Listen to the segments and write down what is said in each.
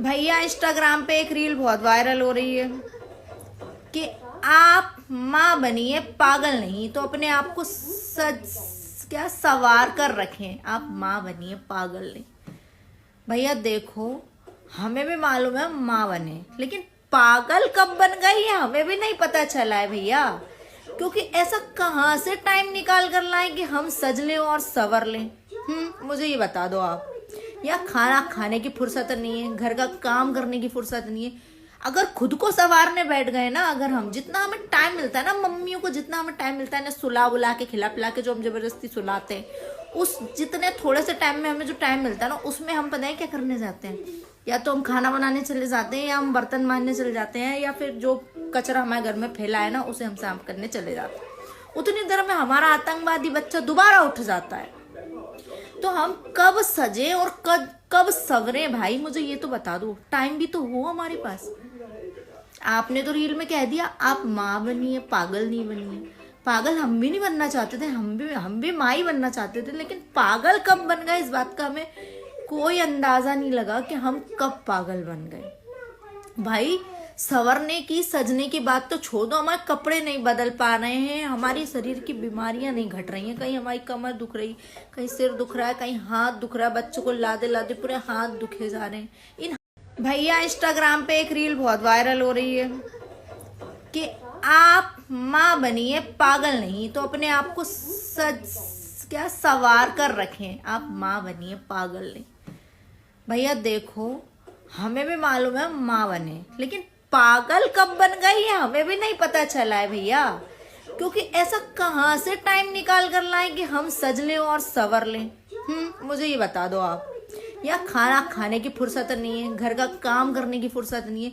भैया इंस्टाग्राम पे एक रील बहुत वायरल हो रही है कि आप माँ बनिए पागल नहीं, तो अपने आप को सवार कर रखें। आप माँ बनिए पागल नहीं। भैया देखो, हमें भी मालूम है हम माँ बने, लेकिन पागल कब बन गई है हमें भी नहीं पता चला है भैया। क्योंकि ऐसा कहाँ से टाइम निकाल कर लाए कि हम सज लें और सवर लें। मुझे ये बता दो आप। या खाना खाने की फुर्सत नहीं है, घर का काम करने की फुर्सत नहीं है। अगर खुद को संवारने बैठ गए ना, अगर हम जितना हमें टाइम मिलता है ना, मम्मियों को जितना हमें टाइम मिलता है ना, सुला बुला के खिला पिला के जो हम जबरदस्ती सुलाते हैं, उस जितने थोड़े से टाइम में हमें जो टाइम मिलता है ना, उसमें हम पता है क्या करने जाते हैं। या तो हम खाना बनाने चले जाते हैं, या हम बर्तन मांजने चले जाते हैं, या फिर जो कचरा हमारे घर में फैला है ना, उसे हम साफ करने चले जाते हैं। उतनी देर में हमारा आतंकवादी बच्चा दोबारा उठ जाता है। तो हम कब सजे और कब सवरे भाई, मुझे ये तो बता दो। टाइम भी तो हो हमारे पास। आपने तो रील में कह दिया आप माँ बनिए पागल नहीं बनिए। पागल हम भी नहीं बनना चाहते थे, हम भी माँ ही बनना चाहते थे, लेकिन पागल कब बन गए इस बात का हमें कोई अंदाजा नहीं लगा कि हम कब पागल बन गए। भाई संवरने की सजने की बात तो छोड़ दो, हमारे कपड़े नहीं बदल पा रहे हैं, हमारी शरीर की बीमारियां नहीं घट रही हैं। कहीं हमारी कमर दुख रही, कहीं सिर दुख रहा है, कहीं हाथ दुख रहा है, बच्चों को लादे लादे पूरे हाथ दुखे जा रहे हैं इन। भैया इंस्टाग्राम पे एक रील बहुत वायरल हो रही है कि आप माँ बनिए पागल नहीं, तो अपने आप को सवार कर रखें। आप माँ बनिए पागल नहीं। भैया देखो, हमें भी मालूम है हम माँ बने, लेकिन पागल कब बन गई है हमें भी नहीं पता चला है भैया। क्योंकि ऐसा कहाँ से टाइम निकाल कर लाए कि हम सज लें और सवर लें। मुझे ये बता दो आप। या खाना खाने की फुर्सत नहीं है, घर का काम करने की फुर्सत नहीं है।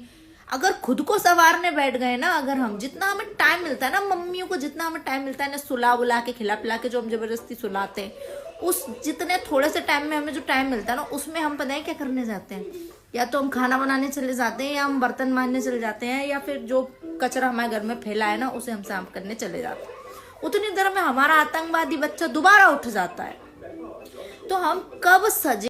अगर खुद को संवारने बैठ गए ना, अगर हम जितना हमें टाइम मिलता है ना, मम्मियों को जितना हमें टाइम मिलता है ना, सुला बुला के खिला पिला के जो हम जबरदस्ती सुलाते हैं, उस जितने थोड़े से टाइम में हमें जो टाइम मिलता है ना, उसमें हम पता है क्या करने जाते हैं। या तो हम खाना बनाने चले जाते हैं, या हम बर्तन मांजने चले जाते हैं, या फिर जो कचरा हमारे घर में फैला है ना, उसे हम साफ करने चले जाते हैं। उतनी देर में हमारा आतंकवादी बच्चा दोबारा उठ जाता है। तो हम कब सजे